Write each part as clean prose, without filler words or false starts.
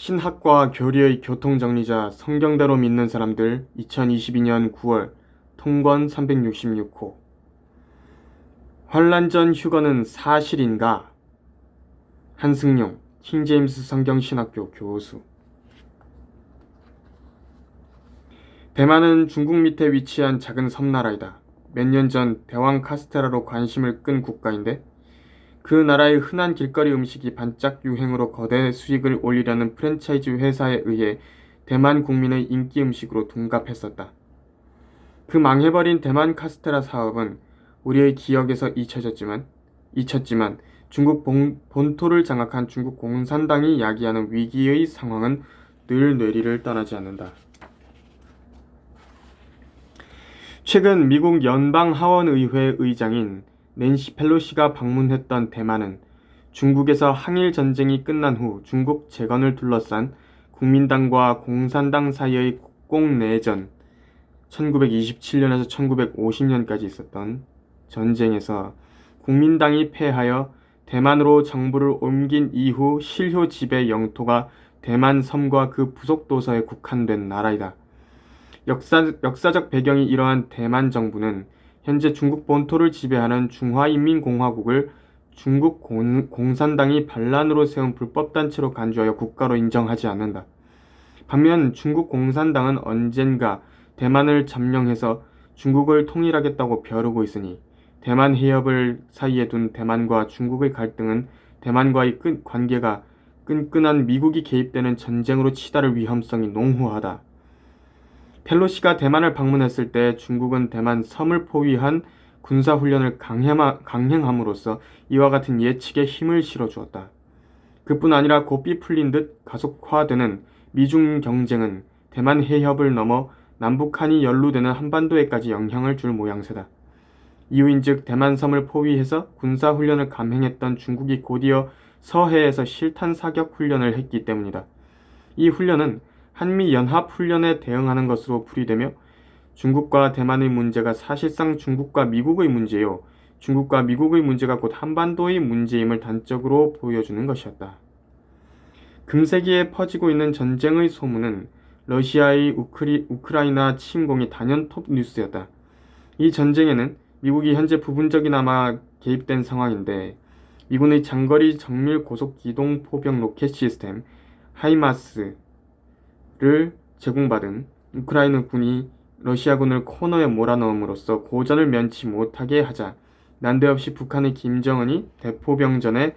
신학과 교리의 교통정리자 성경대로 믿는 사람들 2022년 9월 통권 366호 환란 전 휴거는 사실인가? 한승용 킹제임스 성경신학교 교수. 대만은 중국 밑에 위치한 작은 섬나라이다. 몇 년 전 대왕 카스테라로 관심을 끈 국가인데 그 나라의 흔한 길거리 음식이 반짝 유행으로 거대 수익을 올리려는 프랜차이즈 회사에 의해 대만 국민의 인기 음식으로 둔갑했었다. 그 망해버린 대만 카스테라 사업은 우리의 기억에서 잊혔지만 중국 본토를 장악한 중국 공산당이 야기하는 위기의 상황은 늘 뇌리를 떠나지 않는다. 최근 미국 연방하원의회 의장인 낸시 펠로시가 방문했던 대만은 중국에서 항일 전쟁이 끝난 후 중국 재건을 둘러싼 국민당과 공산당 사이의 국공내전 1927년에서 1950년까지 있었던 전쟁에서 국민당이 패하여 대만으로 정부를 옮긴 이후 실효 지배 영토가 대만 섬과 그 부속 도서에 국한된 나라이다. 역사적 배경이 이러한 대만 정부는 현재 중국 본토를 지배하는 중화인민공화국을 중국 공산당이 반란으로 세운 불법단체로 간주하여 국가로 인정하지 않는다. 반면 중국 공산당은 언젠가 대만을 점령해서 중국을 통일하겠다고 벼르고 있으니 대만 해협을 사이에 둔 대만과 중국의 갈등은 대만과의 관계가 끈끈한 미국이 개입되는 전쟁으로 치달을 위험성이 농후하다. 펠로시가 대만을 방문했을 때 중국은 대만 섬을 포위한 군사훈련을 강행함으로써 이와 같은 예측에 힘을 실어주었다. 그뿐 아니라 고삐 풀린 듯 가속화되는 미중 경쟁은 대만 해협을 넘어 남북한이 연루되는 한반도에까지 영향을 줄 모양새다. 이유인즉 대만 섬을 포위해서 군사훈련을 감행했던 중국이 곧이어 서해에서 실탄 사격 훈련을 했기 때문이다. 이 훈련은 한미연합훈련에 대응하는 것으로 풀이되며 중국과 대만의 문제가 사실상 중국과 미국의 문제요. 중국과 미국의 문제가 곧 한반도의 문제임을 단적으로 보여주는 것이었다. 금세기에 퍼지고 있는 전쟁의 소문은 러시아의 우크라이나 침공이 단연 톱 뉴스였다. 이 전쟁에는 미국이 현재 부분적이나마 개입된 상황인데 미군의 장거리 정밀 고속 기동 포병 로켓 시스템 하이마스를 제공받은 우크라이나 군이 러시아군을 코너에 몰아넣음으로써 고전을 면치 못하게 하자 난데없이 북한의 김정은이 대포병전에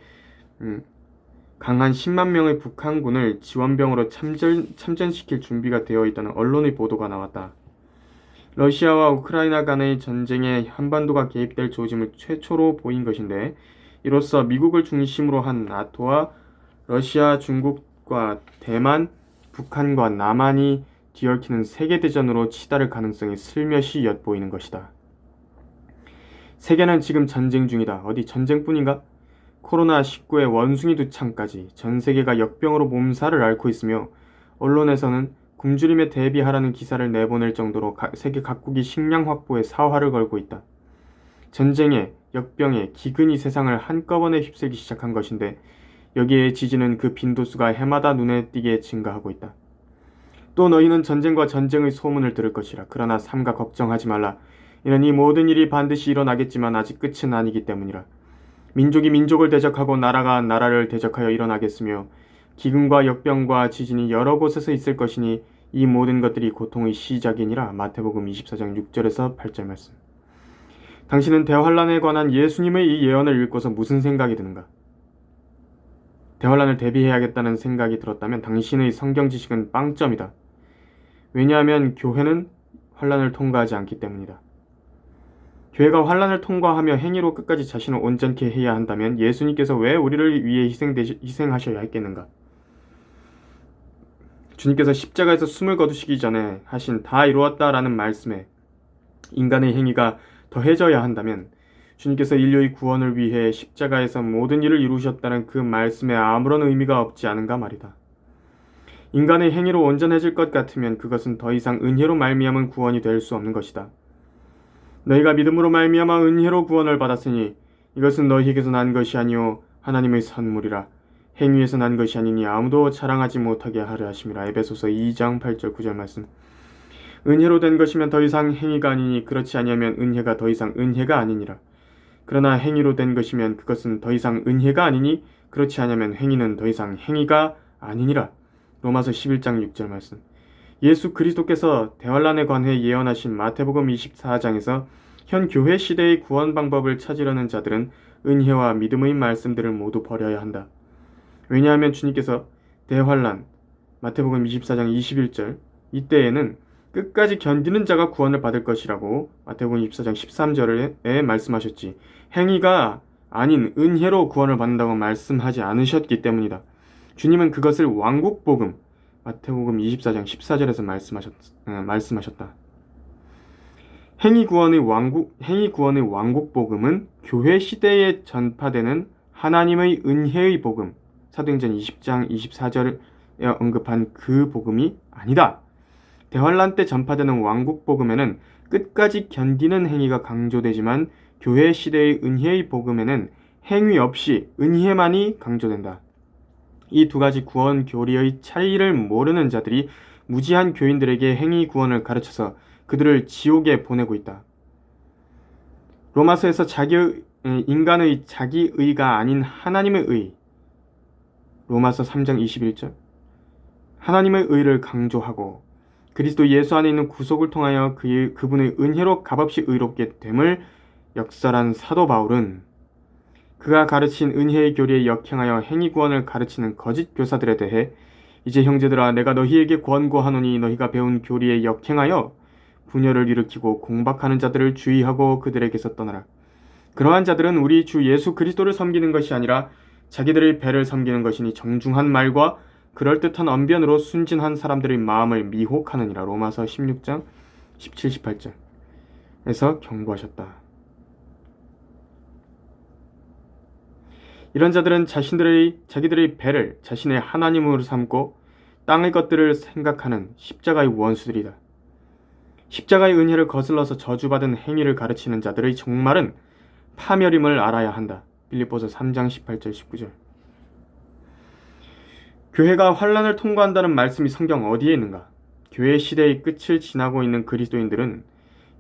강한 10만 명의 북한군을 지원병으로 참전시킬 준비가 되어 있다는 언론의 보도가 나왔다. 러시아와 우크라이나 간의 전쟁에 한반도가 개입될 조짐을 최초로 보인 것인데 이로써 미국을 중심으로 한 나토와 러시아, 중국과 대만, 북한과 남한이 뒤얽히는 세계대전으로 치달을 가능성이 슬며시 엿보이는 것이다. 세계는 지금 전쟁 중이다. 어디 전쟁뿐인가? 코로나19의 원숭이 두창까지 전 세계가 역병으로 몸살을 앓고 있으며 언론에서는 굶주림에 대비하라는 기사를 내보낼 정도로 세계 각국이 식량 확보에 사활을 걸고 있다. 전쟁에, 역병에, 기근이 세상을 한꺼번에 휩쓸기 시작한 것인데 여기에 지지는 그 빈도수가 해마다 눈에 띄게 증가하고 있다. 또 너희는 전쟁과 전쟁의 소문을 들을 것이라. 그러나 삼가 걱정하지 말라. 이는 이 모든 일이 반드시 일어나겠지만 아직 끝은 아니기 때문이라. 민족이 민족을 대적하고 나라가 나라를 대적하여 일어나겠으며 기근과 역병과 지진이 여러 곳에서 있을 것이니 이 모든 것들이 고통의 시작이니라. 마태복음 24장 6절에서 8절 말씀. 당신은 대환란에 관한 예수님의 이 예언을 읽고서 무슨 생각이 드는가? 대환란을 대비해야겠다는 생각이 들었다면 당신의 성경 지식은 빵점이다. 왜냐하면 교회는 환란을 통과하지 않기 때문이다. 교회가 환란을 통과하며 행위로 끝까지 자신을 온전케 해야 한다면 예수님께서 왜 우리를 위해 희생하셔야 했겠는가? 주님께서 십자가에서 숨을 거두시기 전에 하신 다 이루었다라는 말씀에 인간의 행위가 더해져야 한다면 주님께서 인류의 구원을 위해 십자가에서 모든 일을 이루셨다는 그 말씀에 아무런 의미가 없지 않은가 말이다. 인간의 행위로 온전해질 것 같으면 그것은 더 이상 은혜로 말미암은 구원이 될 수 없는 것이다. 너희가 믿음으로 말미암아 은혜로 구원을 받았으니 이것은 너희에게서 난 것이 아니요 하나님의 선물이라. 행위에서 난 것이 아니니 아무도 자랑하지 못하게 하려 하심이라. 에베소서 2장 8절 9절 말씀. 은혜로 된 것이면 더 이상 행위가 아니니 그렇지 아니하면 은혜가 더 이상 은혜가 아니니라. 그러나 행위로 된 것이면 그것은 더 이상 은혜가 아니니 그렇지 않으면 행위는 더 이상 행위가 아니니라. 로마서 11장 6절 말씀. 예수 그리스도께서 대환란에 관해 예언하신 마태복음 24장에서 현 교회 시대의 구원 방법을 찾으려는 자들은 은혜와 믿음의 말씀들을 모두 버려야 한다. 왜냐하면 주님께서 대환란 마태복음 24장 21절 이때에는 끝까지 견디는 자가 구원을 받을 것이라고 마태복음 24장 13절에 말씀하셨지, 행위가 아닌 은혜로 구원을 받는다고 말씀하지 않으셨기 때문이다. 주님은 그것을 왕국복음 마태복음 24장 14절에서 말씀하셨다. 행위 구원의 왕국복음은 교회 시대에 전파되는 하나님의 은혜의 복음, 사도행전 20장 24절에 언급한 그 복음이 아니다. 대환란 때 전파되는 왕국복음에는 끝까지 견디는 행위가 강조되지만 교회 시대의 은혜의 복음에는 행위 없이 은혜만이 강조된다. 이 두 가지 구원 교리의 차이를 모르는 자들이 무지한 교인들에게 행위 구원을 가르쳐서 그들을 지옥에 보내고 있다. 로마서에서 인간의 자기의가 아닌 하나님의 의, 로마서 3장 21절, 하나님의 의를 강조하고 그리스도 예수 안에 있는 구속을 통하여 그분의 은혜로 값없이 의롭게 됨을 역설한 사도 바울은 그가 가르친 은혜의 교리에 역행하여 행위 구원을 가르치는 거짓 교사들에 대해 이제 형제들아 내가 너희에게 권고하노니 너희가 배운 교리에 역행하여 분열을 일으키고 공박하는 자들을 주의하고 그들에게서 떠나라. 그러한 자들은 우리 주 예수 그리스도를 섬기는 것이 아니라 자기들의 배를 섬기는 것이니 정중한 말과 그럴듯한 언변으로 순진한 사람들의 마음을 미혹하느니라. 로마서 16장 17, 18절에서 경고하셨다. 이런 자들은 자기들의 배를 자신의 하나님으로 삼고 땅의 것들을 생각하는 십자가의 원수들이다. 십자가의 은혜를 거슬러서 저주받은 행위를 가르치는 자들의 종말은 파멸임을 알아야 한다. 빌립보서 3장 18절 19절. 교회가 환란을 통과한다는 말씀이 성경 어디에 있는가? 교회 시대의 끝을 지나고 있는 그리스도인들은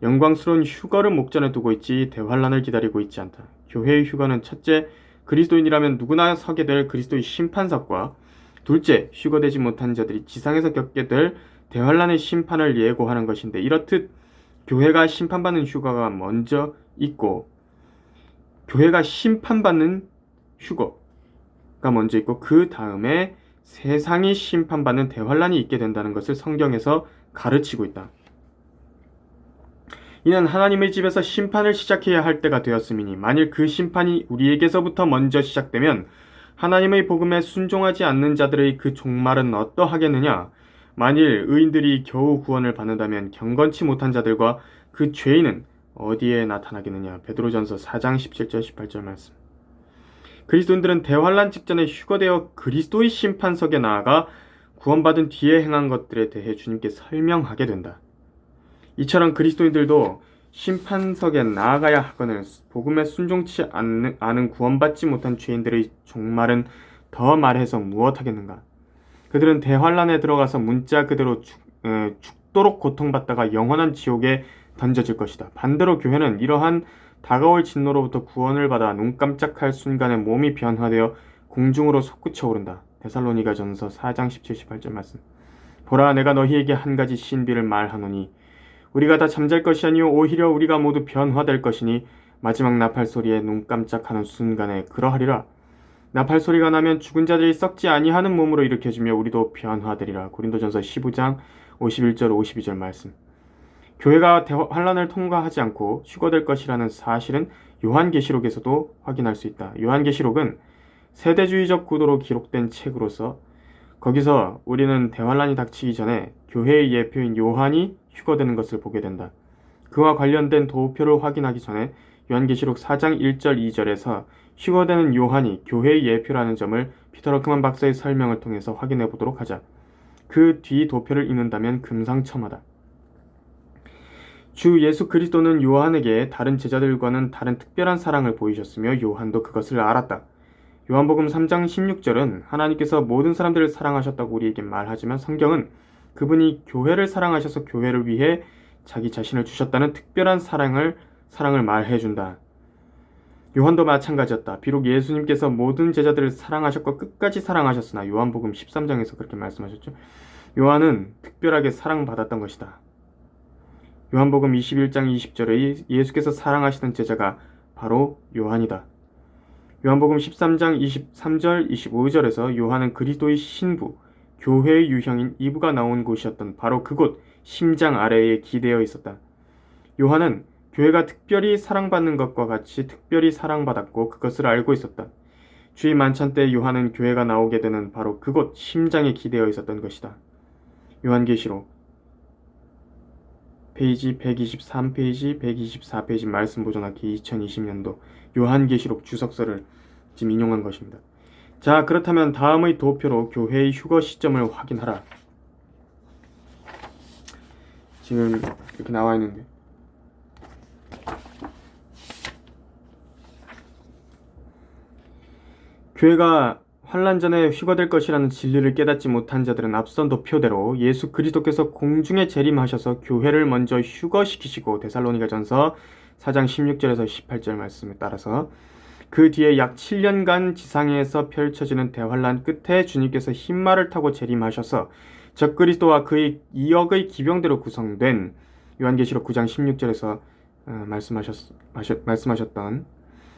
영광스러운 휴거를 목전에 두고 있지 대환란을 기다리고 있지 않다. 교회의 휴거는 첫째, 그리스도인이라면 누구나 서게 될 그리스도의 심판석과 둘째, 휴거되지 못한 자들이 지상에서 겪게 될 대환란의 심판을 예고하는 것인데, 이렇듯 교회가 심판받는 휴거가 먼저 있고 교회가 심판받는 휴거가 먼저 있고 그 다음에 세상이 심판받는 대환란이 있게 된다는 것을 성경에서 가르치고 있다. 이는 하나님의 집에서 심판을 시작해야 할 때가 되었음이니 만일 그 심판이 우리에게서부터 먼저 시작되면 하나님의 복음에 순종하지 않는 자들의 그 종말은 어떠하겠느냐? 만일 의인들이 겨우 구원을 받는다면 경건치 못한 자들과 그 죄인은 어디에 나타나겠느냐? 베드로전서 4장 17절 18절 말씀. 그리스도인들은 대환란 직전에 휴거되어 그리스도의 심판석에 나아가 구원받은 뒤에 행한 것들에 대해 주님께 설명하게 된다. 이처럼 그리스도인들도 심판석에 나아가야 하거늘 복음에 순종치 않은 구원받지 못한 죄인들의 종말은 더 말해서 무엇하겠는가? 그들은 대환란에 들어가서 문자 그대로 죽도록 고통받다가 영원한 지옥에 던져질 것이다. 반대로 교회는 이러한 다가올 진노로부터 구원을 받아 눈 깜짝할 순간에 몸이 변화되어 공중으로 솟구쳐 오른다. 데살로니가전서 4장 17, 18절 말씀. 보라, 내가 너희에게 한 가지 신비를 말하노니 우리가 다 잠잘 것이 아니요 오히려 우리가 모두 변화될 것이니 마지막 나팔 소리에 눈 깜짝하는 순간에 그러하리라. 나팔 소리가 나면 죽은 자들이 썩지 아니하는 몸으로 일으켜지며 우리도 변화되리라. 고린도전서 15장 51절 52절 말씀. 교회가 환란을 통과하지 않고 휴거될 것이라는 사실은 요한계시록에서도 확인할 수 있다. 요한계시록은 세대주의적 구도로 기록된 책으로서 거기서 우리는 대환란이 닥치기 전에 교회의 예표인 요한이 휴거되는 것을 보게 된다. 그와 관련된 도표를 확인하기 전에 요한계시록 4장 1절 2절에서 휴거되는 요한이 교회의 예표라는 점을 피터 러크만 박사의 설명을 통해서 확인해 보도록 하자. 그 뒤 도표를 읽는다면 금상첨화다. 주 예수 그리스도는 요한에게 다른 제자들과는 다른 특별한 사랑을 보이셨으며 요한도 그것을 알았다. 요한복음 3장 16절은 하나님께서 모든 사람들을 사랑하셨다고 우리에게 말하지만 성경은 그분이 교회를 사랑하셔서 교회를 위해 자기 자신을 주셨다는 특별한 사랑을 말해준다. 요한도 마찬가지였다. 비록 예수님께서 모든 제자들을 사랑하셨고 끝까지 사랑하셨으나 요한복음 13장에서 그렇게 말씀하셨죠. 요한은 특별하게 사랑받았던 것이다. 요한복음 21장 20절에 예수께서 사랑하시던 제자가 바로 요한이다. 요한복음 13장 23절 25절에서 요한은 그리스도의 신부, 교회의 유형인 이브가 나온 곳이었던 바로 그곳 심장 아래에 기대어 있었다. 요한은 교회가 특별히 사랑받는 것과 같이 특별히 사랑받았고 그것을 알고 있었다. 주의 만찬 때 요한은 교회가 나오게 되는 바로 그곳 심장에 기대어 있었던 것이다. 요한계시록 페이지 123페이지, 124페이지 말씀 보존하기 2020년도 요한계시록 주석서를 지금 인용한 것입니다. 자, 그렇다면 다음의 도표로 교회의 휴거 시점을 확인하라. 지금 이렇게 나와 있는데 교회가 환란 전에 휴거될 것이라는 진리를 깨닫지 못한 자들은 앞선 도표대로 예수 그리스도께서 공중에 재림하셔서 교회를 먼저 휴거시키시고 데살로니가전서 4장 16절에서 18절 말씀에 따라서 그 뒤에 약 7년간 지상에서 펼쳐지는 대환란 끝에 주님께서 흰말을 타고 재림하셔서 적그리스도와 그의 2억의 기병대로 구성된 요한계시록 9장 16절에서 말씀하셨던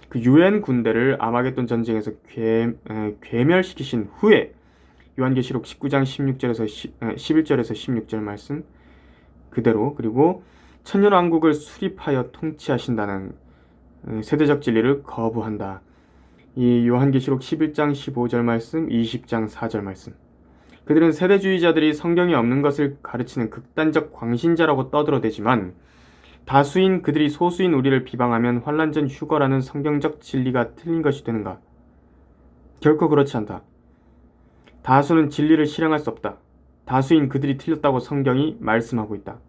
그 유엔 군대를 아마겟돈 전쟁에서 괴멸시키신 후에 요한계시록 19장 16절에서 11절에서 16절 말씀 그대로 그리고 천년왕국을 수립하여 통치하신다는 세대적 진리를 거부한다. 이 요한계시록 11장 15절 말씀, 20장 4절 말씀. 그들은 세대주의자들이 성경이 없는 것을 가르치는 극단적 광신자라고 떠들어대지만 다수인 그들이 소수인 우리를 비방하면 환란 전 휴거라는 성경적 진리가 틀린 것이 되는가? 결코 그렇지 않다. 다수는 진리를 실행할 수 없다. 다수인 그들이 틀렸다고 성경이 말씀하고 있다.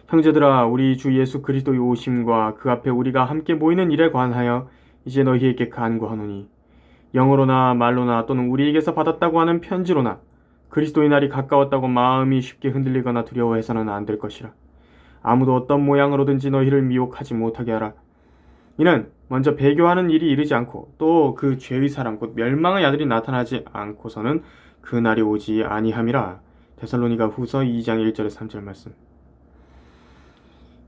형제들아, 우리 주 예수 그리스도의 오심과 그 앞에 우리가 함께 모이는 일에 관하여 이제 너희에게 간구하노니 영어로나 말로나 또는 우리에게서 받았다고 하는 편지로나 그리스도의 날이 가까웠다고 마음이 쉽게 흔들리거나 두려워해서는 안 될 것이라. 아무도 어떤 모양으로든지 너희를 미혹하지 못하게 하라. 이는 먼저 배교하는 일이 이르지 않고 또 그 죄의 사람 곧 멸망의 아들이 나타나지 않고서는 그 날이 오지 아니함이라. 데살로니가 후서 2장 1절에 3절 말씀.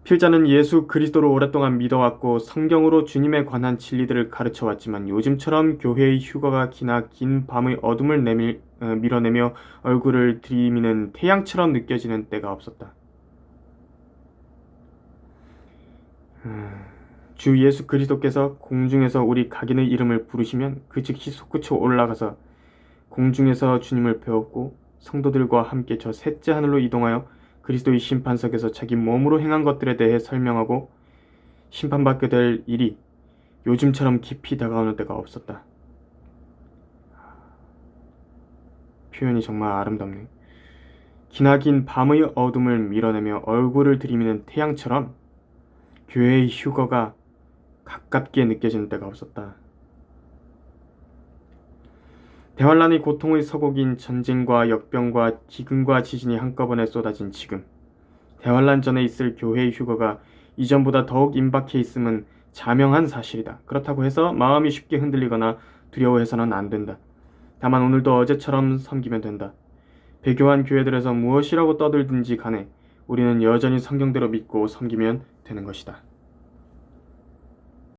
필자는 예수 그리스도를 오랫동안 믿어왔고 성경으로 주님에 관한 진리들을 가르쳐왔지만 요즘처럼 교회의 휴거가 기나 긴 밤의 어둠을 밀어내며 얼굴을 들이미는 태양처럼 느껴지는 때가 없었다. 주 예수 그리스도께서 공중에서 우리 각인의 이름을 부르시면 그 즉시 솟구쳐 올라가서 공중에서 주님을 배웠고 성도들과 함께 저 셋째 하늘로 이동하여 그리스도의 심판석에서 자기 몸으로 행한 것들에 대해 설명하고 심판받게 될 일이 요즘처럼 깊이 다가오는 때가 없었다. 표현이 정말 아름답네. 기나긴 밤의 어둠을 밀어내며 얼굴을 들이미는 태양처럼 교회의 휴거가 가깝게 느껴지는 때가 없었다. 대환란의 고통의 서곡인 전쟁과 역병과 기근과 지진이 한꺼번에 쏟아진 지금 대환란 전에 있을 교회의 휴거가 이전보다 더욱 임박해 있음은 자명한 사실이다. 그렇다고 해서 마음이 쉽게 흔들리거나 두려워해서는 안 된다. 다만 오늘도 어제처럼 섬기면 된다. 배교한 교회들에서 무엇이라고 떠들든지 간에 우리는 여전히 성경대로 믿고 섬기면 되는 것이다.